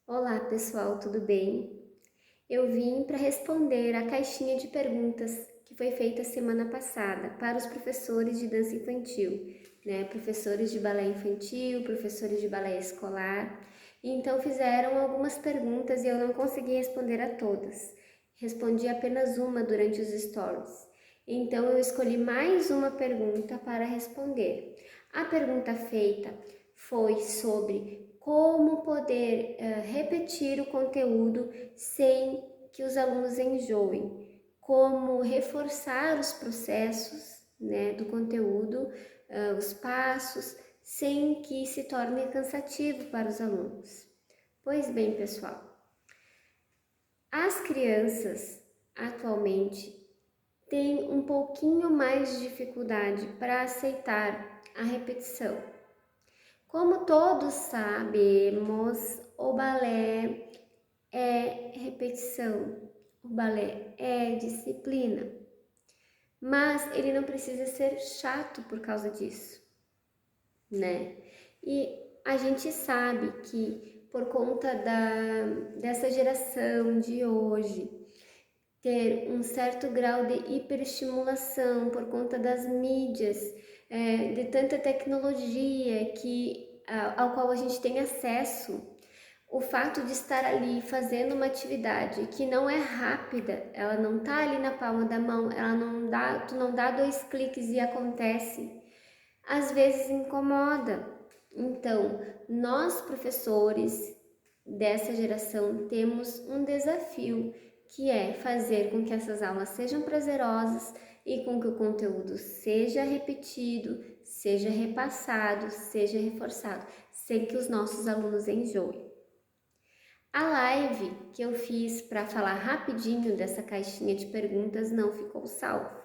Olá pessoal, tudo bem? Eu vim para responder a caixinha de perguntas que foi feita semana passada para os professores de dança infantil, né? Professores de balé infantil, professores de balé escolar. E então fizeram algumas perguntas e eu não consegui responder a todas. Respondi apenas uma durante os stories. Então eu escolhi mais uma pergunta para responder. A pergunta feita foi sobre como poder repetir o conteúdo sem que os alunos enjoem, como reforçar os processos, né, do conteúdo, os passos, sem que se torne cansativo para os alunos. Pois bem, pessoal, as crianças atualmente têm um pouquinho mais de dificuldade para aceitar a repetição. Como todos sabemos, o balé é repetição, o balé é disciplina, mas ele não precisa ser chato por causa disso, né? E a gente sabe que por conta dessa geração de hoje ter um certo grau de hiperestimulação por conta das mídias, de tanta tecnologia ao qual a gente tem acesso, o fato de estar ali fazendo uma atividade que não é rápida, ela não tá ali na palma da mão, tu não dá 2 cliques e acontece, às vezes incomoda. Então, nós professores dessa geração temos um desafio que é fazer com que essas aulas sejam prazerosas e com que o conteúdo seja repetido, seja repassado, seja reforçado, sem que os nossos alunos enjoem. A live que eu fiz para falar rapidinho dessa caixinha de perguntas não ficou salvo.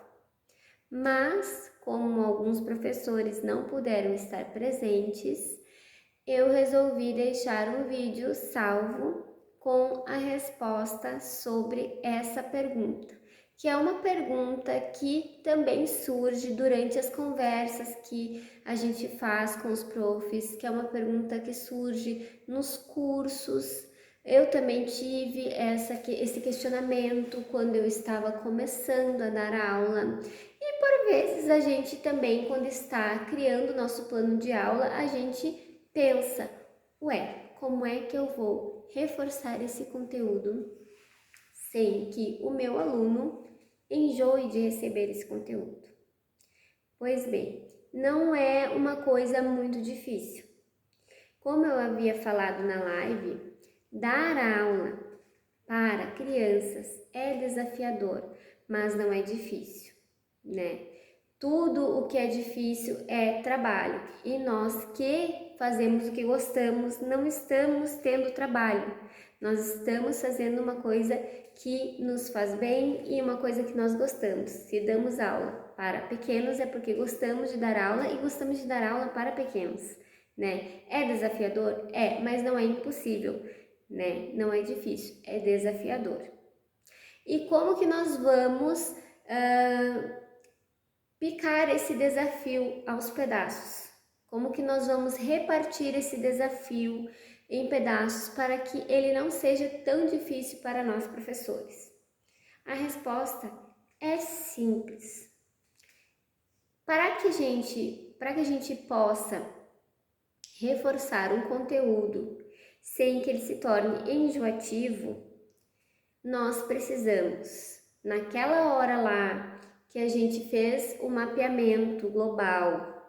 Mas, como alguns professores não puderam estar presentes, eu resolvi deixar um vídeo salvo com a resposta sobre essa pergunta, que é uma pergunta que também surge durante as conversas que a gente faz com os profs, que é uma pergunta que surge nos cursos. Eu também tive esse questionamento quando eu estava começando a dar aula. E por vezes a gente também, quando está criando o nosso plano de aula, a gente pensa, ué, como é que eu vou reforçar esse conteúdo sem que o meu aluno enjoe de receber esse conteúdo? Pois bem, não é uma coisa muito difícil. Como eu havia falado na live, dar aula para crianças é desafiador, mas não é difícil, né? Tudo o que é difícil é trabalho e nós que fazemos o que gostamos não estamos tendo trabalho, nós estamos fazendo uma coisa que nos faz bem e uma coisa que nós gostamos. Se damos aula para pequenos é porque gostamos de dar aula e gostamos de dar aula para pequenos, né? É desafiador? É, mas não é impossível, né? Não é difícil, é desafiador. E como que nós vamos picar esse desafio aos pedaços? Como que nós vamos repartir esse desafio em pedaços para que ele não seja tão difícil para nós professores? A resposta é simples. Para que a gente possa reforçar um conteúdo sem que ele se torne enjoativo, nós precisamos, naquela hora lá que a gente fez o mapeamento global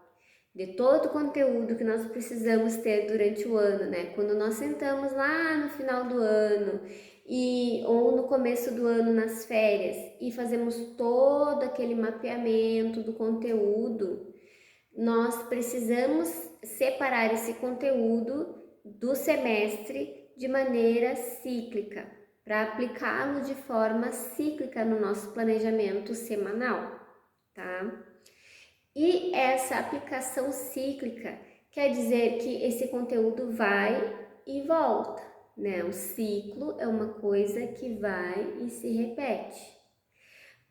de todo o conteúdo que nós precisamos ter durante o ano, né? Quando nós sentamos lá no final do ano ou no começo do ano nas férias e fazemos todo aquele mapeamento do conteúdo, nós precisamos separar esse conteúdo do semestre de maneira cíclica, para aplicá-lo de forma cíclica no nosso planejamento semanal, tá? E essa aplicação cíclica quer dizer que esse conteúdo vai e volta, né? O ciclo é uma coisa que vai e se repete.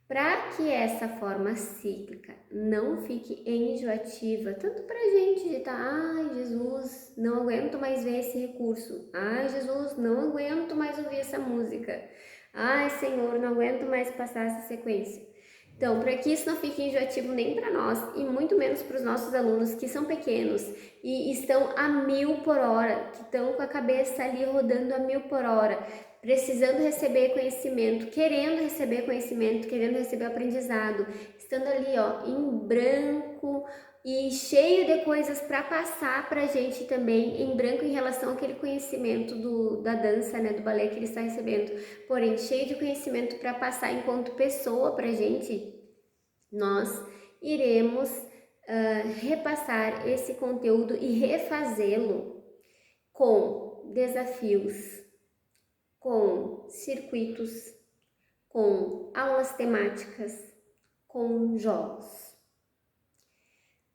Para que essa forma cíclica não fique enjoativa, tanto para a gente de estar, ai Jesus, não aguento mais ver esse recurso, ai Jesus, não aguento mais ouvir essa música, ai Senhor, não aguento mais passar essa sequência. Então, para que isso não fique enjoativo nem para nós e muito menos para os nossos alunos que são pequenos e estão a 1000 por hora, que estão com a cabeça ali rodando a 1000 por hora, precisando receber conhecimento, querendo receber aprendizado, estando ali, ó, em branco e cheio de coisas para passar para a gente também, em branco em relação àquele conhecimento da dança, né, do balé que ele está recebendo, porém cheio de conhecimento para passar enquanto pessoa para a gente, nós iremos repassar esse conteúdo e refazê-lo com desafios, com circuitos, com aulas temáticas, com jogos.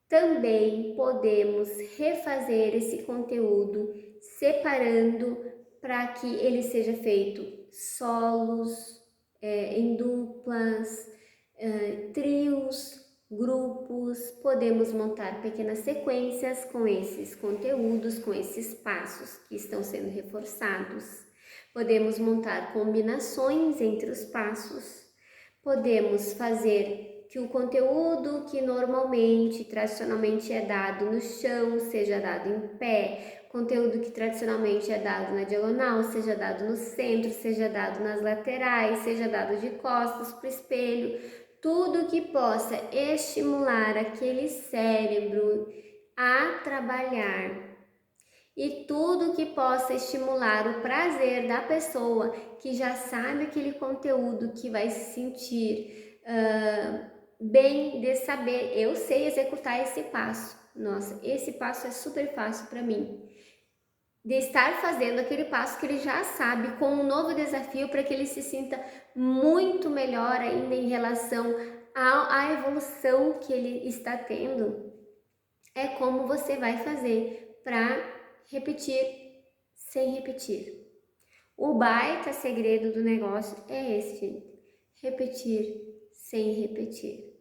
Também podemos refazer esse conteúdo separando para que ele seja feito solos, em duplas, trios, grupos. Podemos montar pequenas sequências com esses conteúdos, com esses passos que estão sendo reforçados. Podemos montar combinações entre os passos, podemos fazer que o conteúdo que normalmente, tradicionalmente é dado no chão, seja dado em pé, conteúdo que tradicionalmente é dado na diagonal, seja dado no centro, seja dado nas laterais, seja dado de costas para o espelho, tudo que possa estimular aquele cérebro a trabalhar e tudo que possa estimular o prazer da pessoa que já sabe aquele conteúdo, que vai se sentir bem de saber, eu sei executar esse passo, nossa, esse passo é super fácil para mim, de estar fazendo aquele passo que ele já sabe, com um novo desafio para que ele se sinta muito melhor ainda em relação à evolução que ele está tendo. É como você vai fazer para repetir sem repetir. O baita segredo do negócio é esse, gente. Repetir sem repetir.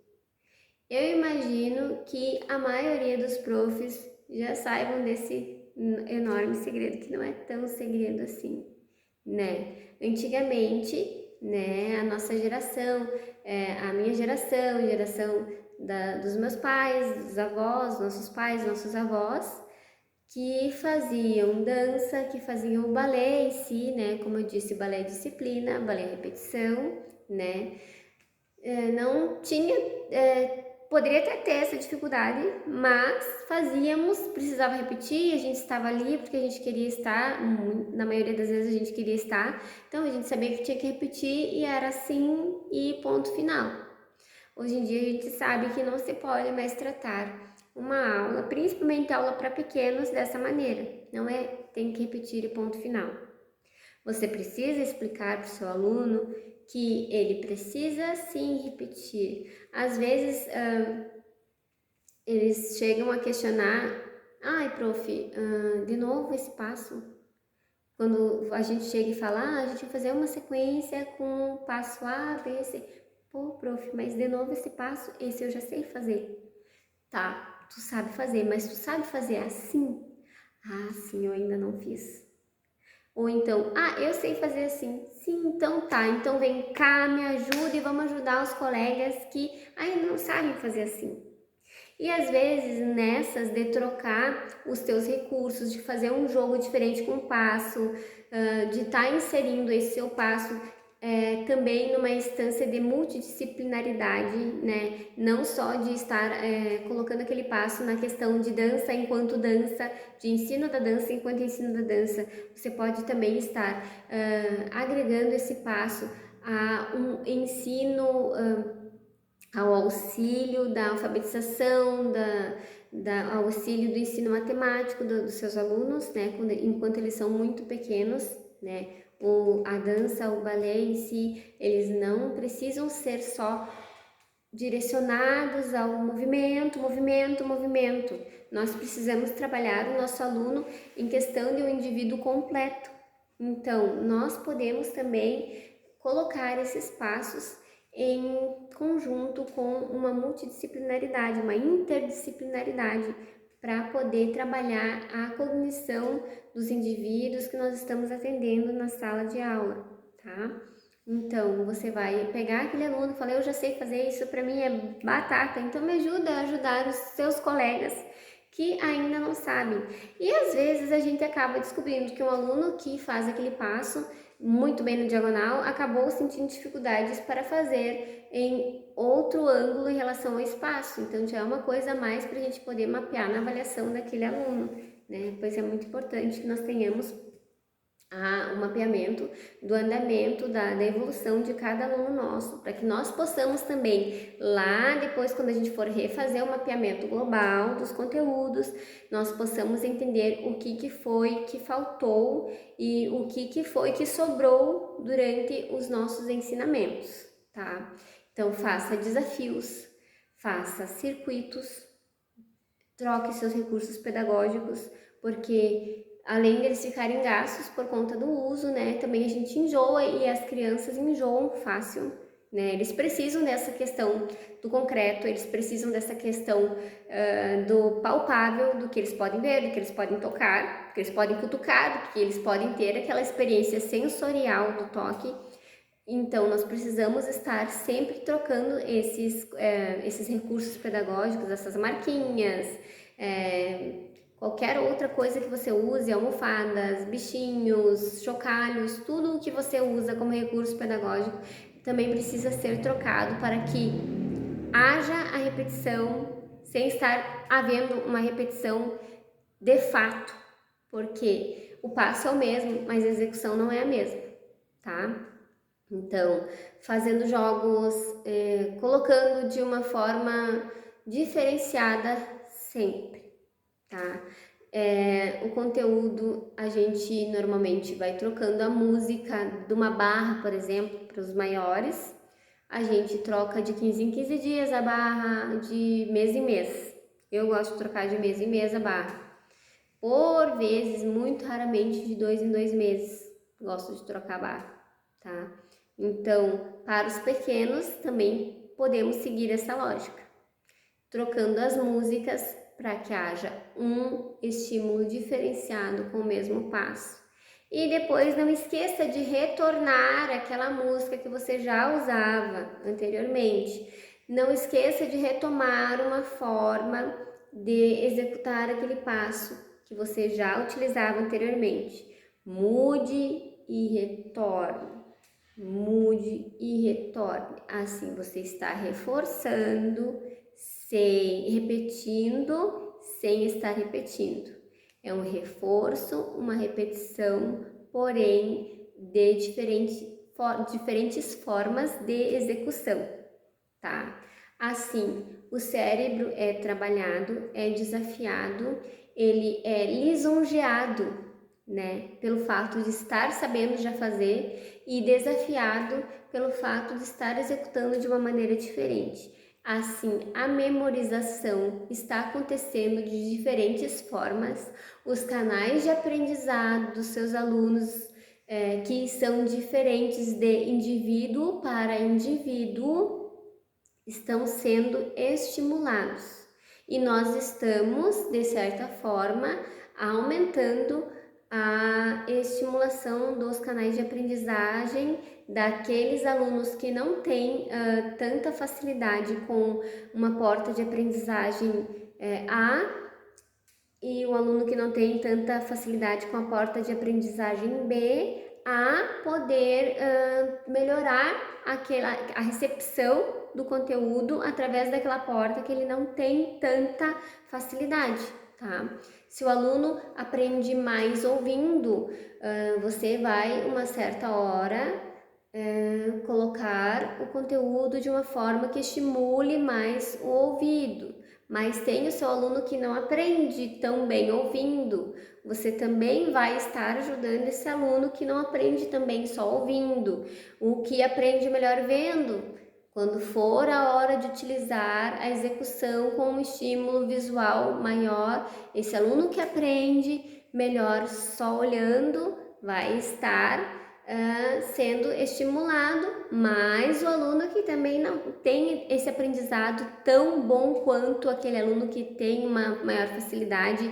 Eu imagino que a maioria dos profs já saibam desse enorme segredo, que não é tão segredo assim, né? Antigamente, né, a nossa geração, a minha geração dos meus pais, dos avós, nossos pais, nossos avós, que faziam dança, que faziam o balé em si, né? Como eu disse, balé é disciplina, balé é repetição, né? Não tinha, poderia até ter essa dificuldade, mas fazíamos, precisava repetir, a gente estava ali porque a gente queria estar, na maioria das vezes a gente queria estar, então a gente sabia que tinha que repetir e era assim e ponto final. Hoje em dia a gente sabe que não se pode mais tratar uma aula, principalmente aula para pequenos, dessa maneira. Não é tem que repetir e ponto final. Você precisa explicar para o seu aluno que ele precisa sim repetir. Às vezes eles chegam a questionar: ai, prof, de novo esse passo? Quando a gente chega e fala: a gente vai fazer uma sequência com passo A, B, C. Pô, prof, mas de novo esse passo, esse eu já sei fazer. Tá, tu sabe fazer, mas tu sabe fazer assim? Ah, sim, eu ainda não fiz. Ou então, eu sei fazer assim. Sim, então tá, então vem cá, me ajuda e vamos ajudar os colegas que ainda não sabem fazer assim. E às vezes nessas de trocar os teus recursos, de fazer um jogo diferente com o passo, de estar inserindo esse seu passo também numa instância de multidisciplinaridade, né? Não só de estar colocando aquele passo na questão de dança enquanto dança, de ensino da dança enquanto ensino da dança. Você pode também estar agregando esse passo a um ensino ao auxílio da alfabetização, ao auxílio do ensino matemático dos seus alunos, né, enquanto eles são muito pequenos, né, a dança, o balé em si, eles não precisam ser só direcionados ao movimento. Nós precisamos trabalhar o nosso aluno em questão de um indivíduo completo. Então, nós podemos também colocar esses passos em conjunto com uma multidisciplinaridade, uma interdisciplinaridade, para poder trabalhar a cognição dos indivíduos que nós estamos atendendo na sala de aula, tá? Então, você vai pegar aquele aluno e falar, eu já sei fazer isso, para mim é batata, então me ajuda a ajudar os seus colegas que ainda não sabem. E às vezes a gente acaba descobrindo que um aluno que faz aquele passo muito bem no diagonal acabou sentindo dificuldades para fazer em outro ângulo em relação ao espaço. Então já é uma coisa a mais para a gente poder mapear na avaliação daquele aluno, né? Pois é muito importante que nós tenhamos o mapeamento do andamento, da evolução de cada aluno nosso, para que nós possamos também, lá depois, quando a gente for refazer o mapeamento global dos conteúdos, nós possamos entender o que foi que faltou e o que foi que sobrou durante os nossos ensinamentos, tá? Então, faça desafios, faça circuitos, troque seus recursos pedagógicos, porque além deles ficarem gastos por conta do uso, né, também a gente enjoa e as crianças enjoam fácil, né, eles precisam dessa questão do concreto, eles precisam dessa questão do palpável, do que eles podem ver, do que eles podem tocar, do que eles podem cutucar, do que eles podem ter aquela experiência sensorial do toque. Então, nós precisamos estar sempre trocando esses recursos pedagógicos, essas marquinhas, qualquer outra coisa que você use, almofadas, bichinhos, chocalhos, tudo o que você usa como recurso pedagógico também precisa ser trocado para que haja a repetição sem estar havendo uma repetição de fato, porque o passo é o mesmo, mas a execução não é a mesma, tá? Então, fazendo jogos, colocando de uma forma diferenciada sempre, tá? O conteúdo a gente normalmente vai trocando a música de uma barra, por exemplo, para os maiores. A gente troca de 15 em 15 dias a barra, de mês em mês. Eu gosto de trocar de mês em mês a barra. Por vezes, muito raramente, de 2 em 2 meses, gosto de trocar a barra, tá? Então, para os pequenos também podemos seguir essa lógica, trocando as músicas para que haja um estímulo diferenciado com o mesmo passo. E depois não esqueça de retornar aquela música que você já usava anteriormente. Não esqueça de retomar uma forma de executar aquele passo que você já utilizava anteriormente. Mude e retorne. Mude e retorne. Assim você está reforçando, repetindo, sem estar repetindo. É um reforço, uma repetição, porém de diferentes formas de execução, tá? Assim, o cérebro é trabalhado, é desafiado, ele é lisonjeado, né, pelo fato de estar sabendo já fazer e desafiado pelo fato de estar executando de uma maneira diferente. Assim, a memorização está acontecendo de diferentes formas, os canais de aprendizado dos seus alunos, que são diferentes de indivíduo para indivíduo, estão sendo estimulados. E nós estamos, de certa forma, aumentando a estimulação dos canais de aprendizagem daqueles alunos que não têm tanta facilidade com uma porta de aprendizagem A, e o aluno que não tem tanta facilidade com a porta de aprendizagem B, a poder melhorar a recepção do conteúdo através daquela porta que ele não tem tanta facilidade, tá? Se o aluno aprende mais ouvindo, você vai, uma certa hora, colocar o conteúdo de uma forma que estimule mais o ouvido. Mas tem o seu aluno que não aprende tão bem ouvindo, você também vai estar ajudando esse aluno que não aprende também só ouvindo, o que aprende melhor vendo. Quando for a hora de utilizar a execução com um estímulo visual maior, esse aluno que aprende melhor só olhando vai estar sendo estimulado, mas o aluno que também não tem esse aprendizado tão bom quanto aquele aluno que tem uma maior facilidade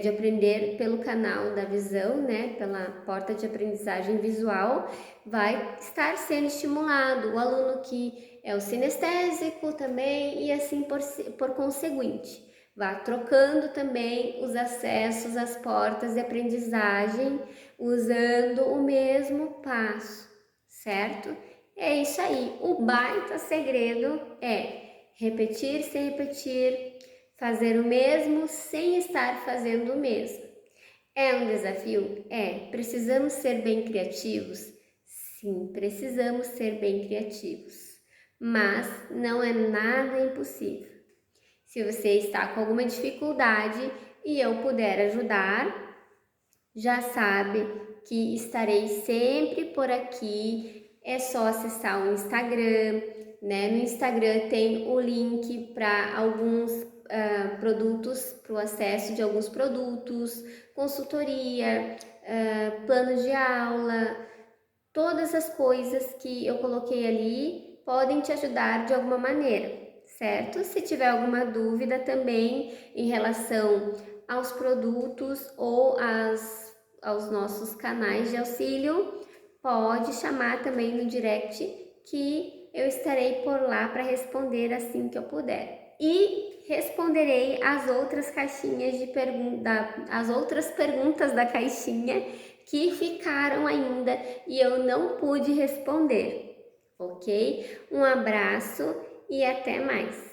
de aprender pelo canal da visão, né, pela porta de aprendizagem visual, vai estar sendo estimulado. O aluno que é o sinestésico também, e assim por conseguinte. Vá trocando também os acessos às portas de aprendizagem, usando o mesmo passo, certo? É isso aí. O baita segredo é repetir sem repetir, fazer o mesmo sem estar fazendo o mesmo. É um desafio? É. Precisamos ser bem criativos? Sim, precisamos ser bem criativos. Mas não é nada impossível. Se você está com alguma dificuldade e eu puder ajudar, já sabe que estarei sempre por aqui. É só acessar o Instagram, né? No Instagram tem o link para alguns produtos, para o acesso de alguns produtos, consultoria, plano de aula, todas as coisas que eu coloquei ali podem te ajudar de alguma maneira, certo? Se tiver alguma dúvida também em relação aos produtos ou aos nossos canais de auxílio, pode chamar também no direct que eu estarei por lá para responder assim que eu puder. E responderei as outras caixinhas de as outras perguntas da caixinha que ficaram ainda e eu não pude responder, ok? Um abraço e até mais!